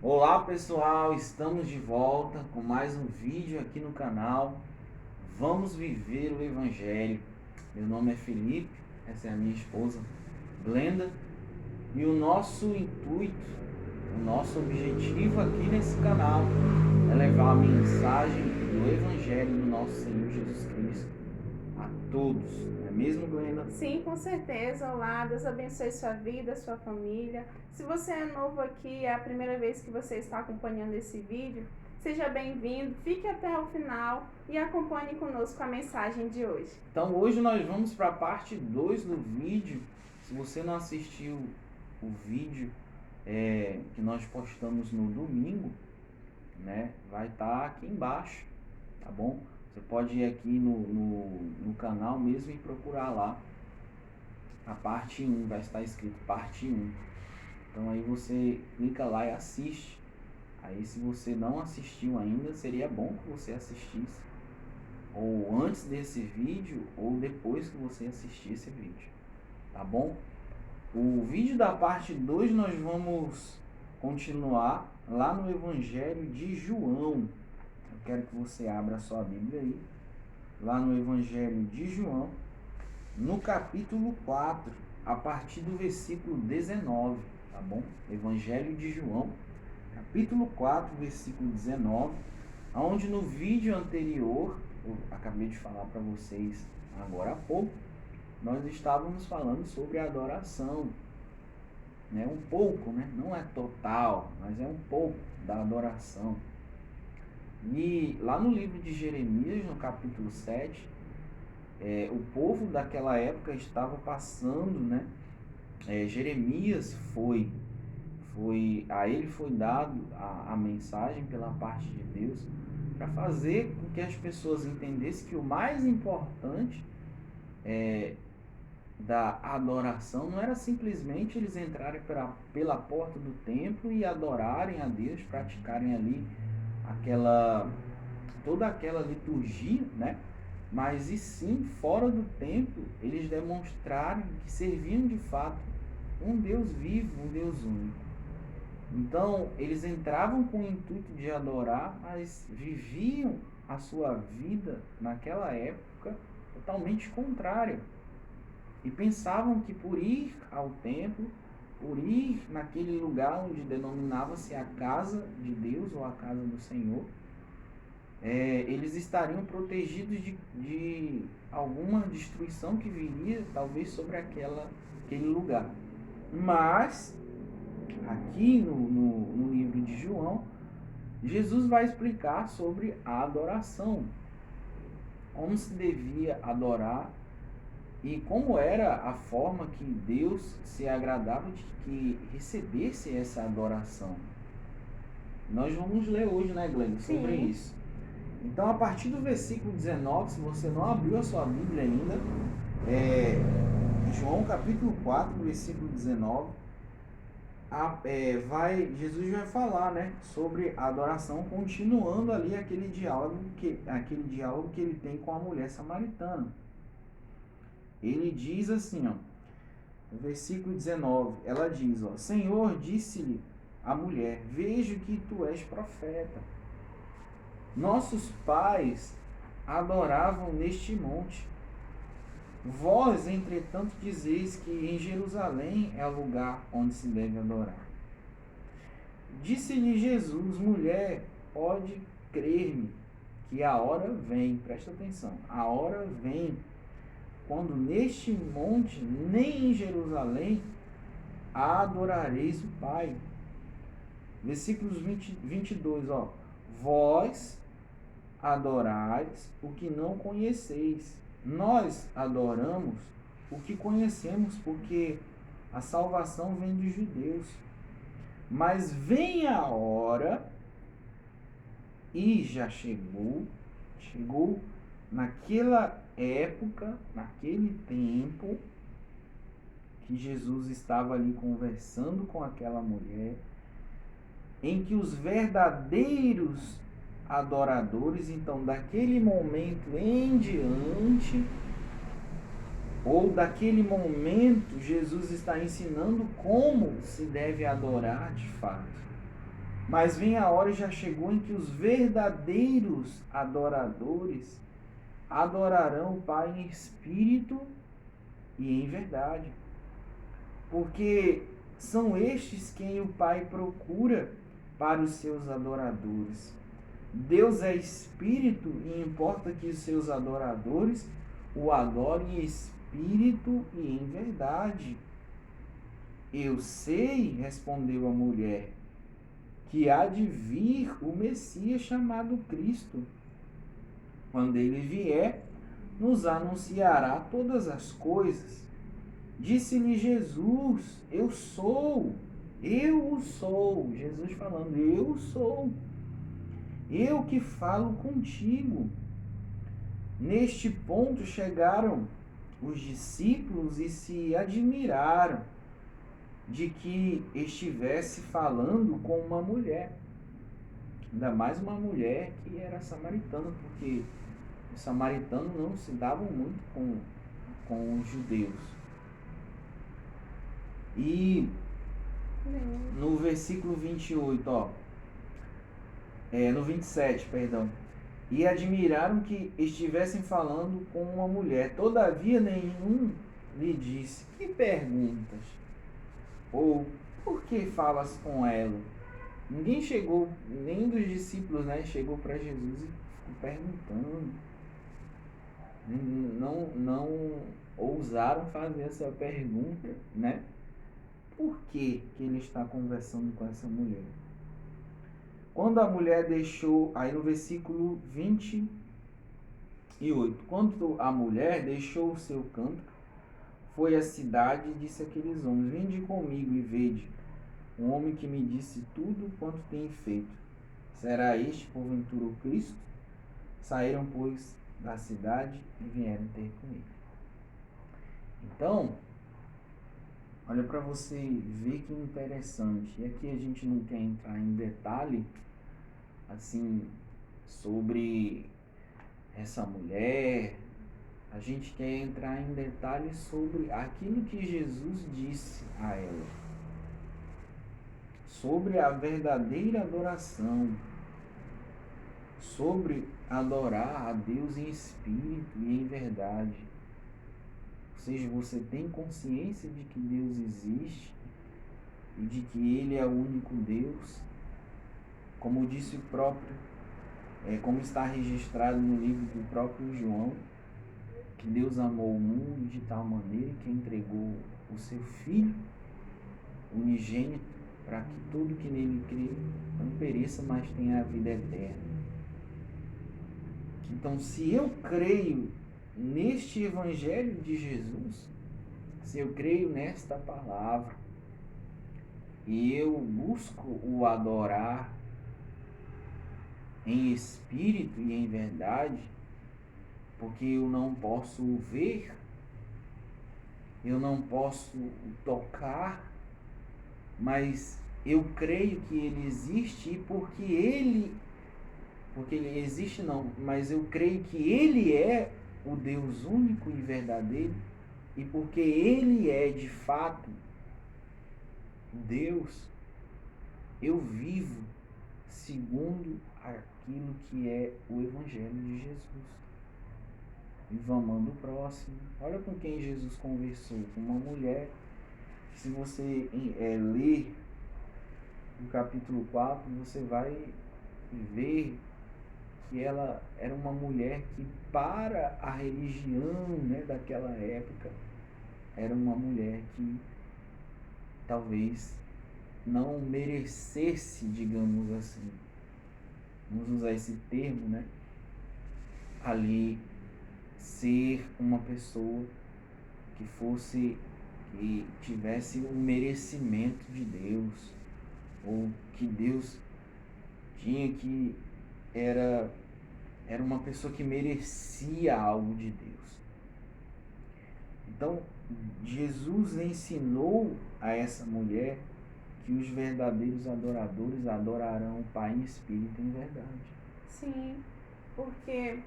Olá pessoal, estamos de volta com mais um vídeo aqui no canal. Vamos viver o Evangelho. Meu nome é Felipe, essa é a minha esposa Glenda, e o nosso intuito, o nosso objetivo aqui nesse canal é levar a mensagem do Evangelho do nosso Senhor Jesus Cristo a todos. Não é mesmo, Glenda? Sim, com certeza. Olá, Deus abençoe sua vida, sua família. Se você é novo aqui, é a primeira vez que você está acompanhando esse vídeo, seja bem-vindo, fique até o final e acompanhe conosco a mensagem de hoje. Então hoje nós vamos para a parte 2 do vídeo. Se você não assistiu o vídeo que nós postamos no domingo, né, vai estar aqui embaixo, tá bom? Você pode ir aqui no canal mesmo e procurar lá a parte 1, vai estar escrito parte 1. Então aí você clica lá e assiste. Aí se você não assistiu ainda, seria bom que você assistisse, ou antes desse vídeo, ou depois que você assistir esse vídeo, tá bom? O vídeo da parte 2 nós vamos continuar lá no Evangelho de João. Eu quero que você abra a sua Bíblia aí, lá no Evangelho de João, no capítulo 4, a partir do versículo 19, tá bom? Evangelho de João, capítulo 4, versículo 19, onde no vídeo anterior, eu acabei de falar para vocês agora há pouco, nós estávamos falando sobre a adoração, né? Um pouco, né? Não é total, mas é um pouco da adoração. E lá no livro de Jeremias, no capítulo 7, o povo daquela época estava passando, né? Jeremias a ele foi dado a mensagem pela parte de Deus para fazer com que as pessoas entendessem que o mais importante da adoração não era simplesmente eles entrarem pela porta do templo e adorarem a Deus, praticarem ali toda aquela liturgia, né? Mas e sim, fora do templo, eles demonstrarem que serviam de fato um Deus vivo, um Deus único. Então, eles entravam com o intuito de adorar, mas viviam a sua vida naquela época totalmente contrária. E pensavam que por ir ao templo, por ir naquele lugar onde denominava-se a casa de Deus ou a casa do Senhor, eles estariam protegidos de alguma destruição que viria talvez sobre aquele lugar. Mas, aqui no livro de João, Jesus vai explicar sobre a adoração, como se devia adorar e como era a forma que Deus se agradava de que recebesse essa adoração. Nós vamos ler hoje, né, Glenn, sobre Sim. isso. Então, a partir do versículo 19, se você não abriu a sua Bíblia ainda, João capítulo 4, versículo 19, Jesus vai falar, né, sobre a adoração, continuando ali aquele diálogo que ele tem com a mulher samaritana. Ele diz assim, ó, no versículo 19, ela diz, ó, Senhor, disse-lhe a mulher, vejo que tu és profeta. Nossos pais adoravam neste monte. Vós, entretanto, dizeis que em Jerusalém é o lugar onde se deve adorar. Disse-lhe Jesus, mulher, pode crer-me que a hora vem, presta atenção, a hora vem, quando neste monte, nem em Jerusalém, adorareis o Pai. Versículos 22, ó. Vós adorais o que não conheceis. Nós adoramos o que conhecemos, porque a salvação vem dos judeus. Mas vem a hora, e já chegou naquela época, naquele tempo, que Jesus estava ali conversando com aquela mulher, em que os verdadeiros adoradores, então daquele momento em diante, ou daquele momento, Jesus está ensinando como se deve adorar de fato. Mas vem a hora e já chegou em que os verdadeiros adoradores adorarão o Pai em espírito e em verdade. Porque são estes quem o Pai procura para os seus adoradores. Deus é espírito e importa que os seus adoradores o adorem em espírito e em verdade. Eu sei, respondeu a mulher, que há de vir o Messias chamado Cristo. Quando ele vier, nos anunciará todas as coisas. Disse-lhe Jesus, eu sou. Jesus falando, eu sou. Eu que falo contigo. Neste ponto chegaram os discípulos e se admiraram de que estivesse falando com uma mulher. Ainda mais uma mulher que era samaritana, porque os samaritanos não se davam muito com os judeus. E no versículo 28, no 27, perdão. E admiraram que estivessem falando com uma mulher. Todavia nenhum lhe disse, que perguntas? Ou, por que falas com ela? Ninguém chegou, nem dos discípulos, chegou para Jesus e ficou perguntando. Não ousaram fazer essa pergunta, Por que ele está conversando com essa mulher? Quando a mulher deixou, aí no versículo 28, quando a mulher deixou o seu canto, foi à cidade e disse àqueles homens, vinde comigo e vede, um homem que me disse tudo quanto tem feito. Será este, porventura, o Cristo? Saíram, pois, da cidade e vieram ter com ele. Então, olha para você ver que interessante. E aqui a gente não quer entrar em detalhe, assim, sobre essa mulher. A gente quer entrar em detalhes sobre aquilo que Jesus disse a ela. Sobre a verdadeira adoração. Sobre adorar a Deus em espírito e em verdade. Ou seja, você tem consciência de que Deus existe e de que Ele é o único Deus. Como disse o próprio, como está registrado no livro do próprio João, que Deus amou o mundo de tal maneira que entregou o seu Filho unigênito para que todo que nele crê não pereça, mas tenha a vida eterna. Então, se eu creio neste Evangelho de Jesus, se eu creio nesta palavra, e eu busco o adorar em espírito e em verdade, porque eu não posso ver, eu não posso tocar, mas eu creio que ele existe e porque ele existe não, mas eu creio que ele é o Deus único e verdadeiro e porque ele é de fato Deus, eu vivo segundo aquilo que é o Evangelho de Jesus. Vivo amando o próximo. Olha com quem Jesus conversou, com uma mulher. Se você ler no capítulo 4, você vai ver que ela era uma mulher que, para a religião daquela época, era uma mulher que talvez não merecesse, digamos assim, vamos usar esse termo, ali ser uma pessoa que tivesse um merecimento de Deus, ou que Deus tinha que era uma pessoa que merecia algo de Deus. Então, Jesus ensinou a essa mulher que os verdadeiros adoradores adorarão o Pai em espírito e em verdade. Sim, porque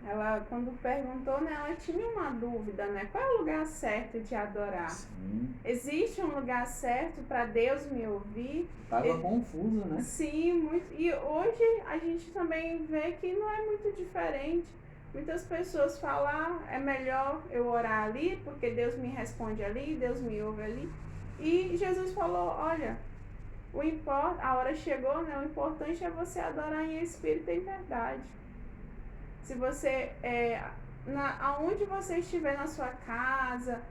Ela, quando perguntou, né, ela tinha uma dúvida, né? Qual é o lugar certo de adorar? Sim. Existe um lugar certo para Deus me ouvir? Estava confusa, né? Sim, muito. E hoje a gente também vê que não é muito diferente. Muitas pessoas falam, ah, é melhor eu orar ali, porque Deus me responde ali, Deus me ouve ali. E Jesus falou, olha, a hora chegou, né? O importante é você adorar em espírito e em verdade. Se você, aonde você estiver na sua casa,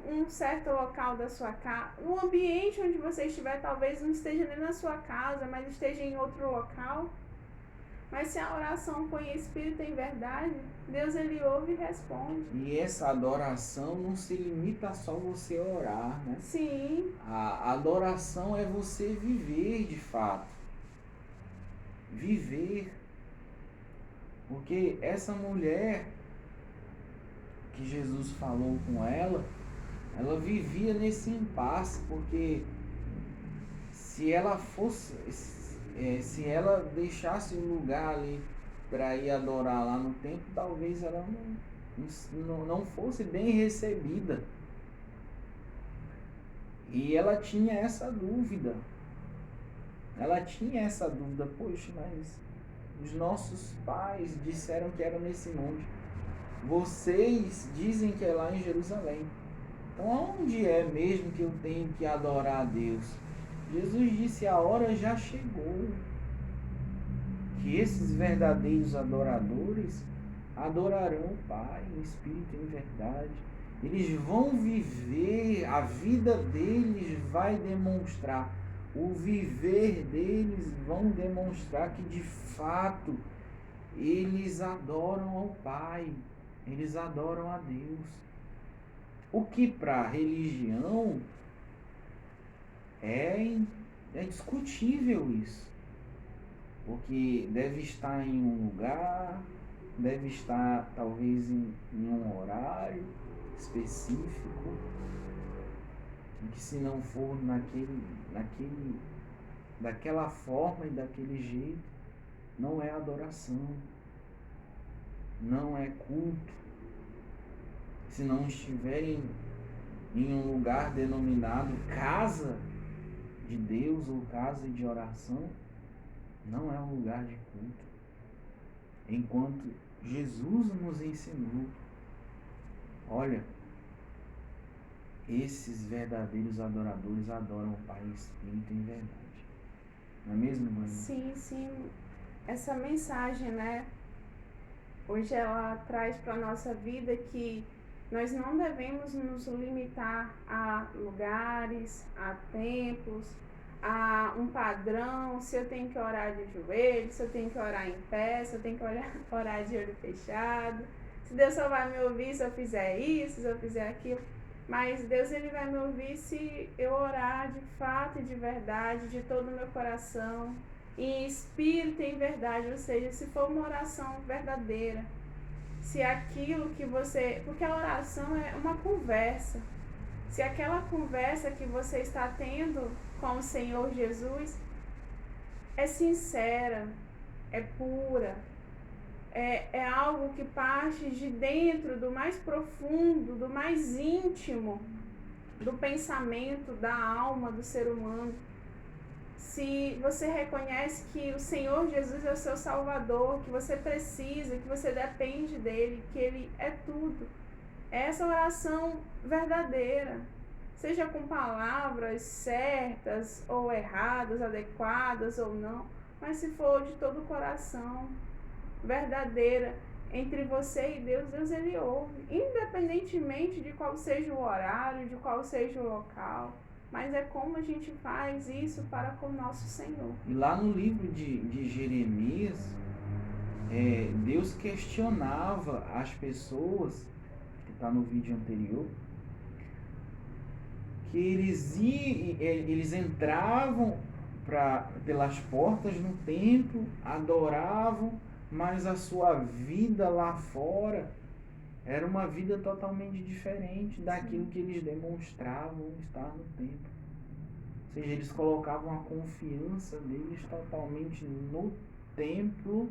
um certo local da sua casa, o ambiente onde você estiver talvez não esteja nem na sua casa, mas esteja em outro local. Mas se a oração for em espírito e em verdade, Deus ele ouve e responde. E essa adoração não se limita a só você orar, né? Sim. A adoração é você viver de fato. Viver. Porque essa mulher que Jesus falou com ela vivia nesse impasse, porque se ela deixasse um lugar ali para ir adorar lá no templo, talvez ela não fosse bem recebida. E ela tinha essa dúvida. Poxa, mas os nossos pais disseram que era nesse monte. Vocês dizem que é lá em Jerusalém. Então aonde é mesmo que eu tenho que adorar a Deus? Jesus disse, a hora já chegou. Que esses verdadeiros adoradores adorarão o Pai em espírito e em verdade. Eles vão viver, a vida deles vai demonstrar, o viver deles vão demonstrar que de fato eles adoram ao Pai, eles adoram a Deus. O que para a religião é discutível isso. Porque deve estar em um lugar, deve estar talvez em um horário específico, e que se não for daquela forma e daquele jeito, não é adoração, não é culto. Se não estiverem em um lugar denominado casa de Deus ou casa de oração, não é um lugar de culto. Enquanto Jesus nos ensinou, olha, esses verdadeiros adoradores adoram o Pai em espírito e em verdade. Não é mesmo, mãe? Sim, sim. Essa mensagem, né? Hoje ela traz para a nossa vida que nós não devemos nos limitar a lugares, a templos, a um padrão, se eu tenho que orar de joelhos, se eu tenho que orar em pé, se eu tenho que orar de olho fechado, se Deus só vai me ouvir se eu fizer isso, se eu fizer aquilo. Mas Deus ele vai me ouvir se eu orar de fato e de verdade, de todo o meu coração, em espírito e em verdade, ou seja, se for uma oração verdadeira, se aquilo que você... Porque a oração é uma conversa. Se aquela conversa que você está tendo com o Senhor Jesus é sincera, é pura, é algo que parte de dentro, do mais profundo, do mais íntimo, do pensamento, da alma do ser humano. Se você reconhece que o Senhor Jesus é o seu Salvador, que você precisa, que você depende dele, que ele é tudo. É essa oração verdadeira, seja com palavras certas ou erradas, adequadas ou não, mas se for de todo o coração, verdadeira, entre você e Deus, Deus ele ouve, independentemente de qual seja o horário, de qual seja o local. Mas é como a gente faz isso para com o nosso Senhor. E lá no livro de Jeremias, Deus questionava as pessoas, que está no vídeo anterior, que eles entravam pelas portas no templo, adoravam, mas a sua vida lá fora era uma vida totalmente diferente daquilo que eles demonstravam estar no templo. Ou seja, eles colocavam a confiança deles totalmente no templo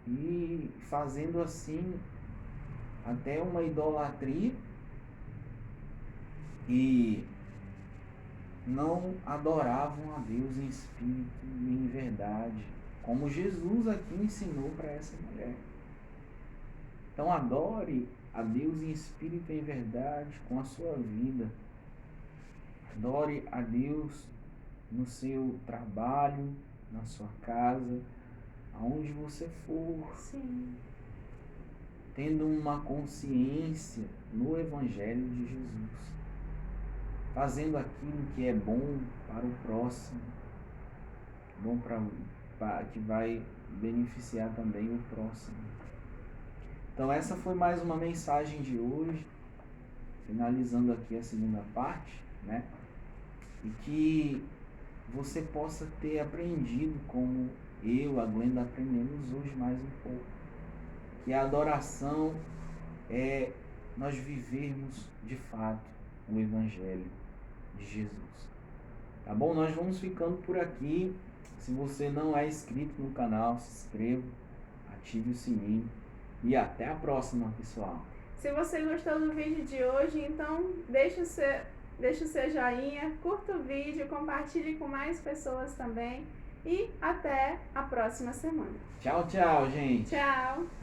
e fazendo assim até uma idolatria e não adoravam a Deus em espírito e em verdade, como Jesus aqui ensinou para essa mulher. Então adore a Deus em espírito e em verdade com a sua vida. Adore a Deus no seu trabalho, na sua casa, aonde você for. Sim. Tendo uma consciência no Evangelho de Jesus. Fazendo aquilo que é bom para o próximo. Bom que vai beneficiar também o próximo. Então essa foi mais uma mensagem de hoje. Finalizando aqui a segunda parte, né? E que você possa ter aprendido como eu, a Glenda, aprendemos hoje mais um pouco. Que a adoração é nós vivermos de fato o Evangelho de Jesus. Tá bom? Nós vamos ficando por aqui. Se você não é inscrito no canal, se inscreva, ative o sininho e até a próxima, pessoal. Se você gostou do vídeo de hoje, então deixa o seu joinha, curta o vídeo, compartilhe com mais pessoas também e até a próxima semana. Tchau, tchau, gente. Tchau!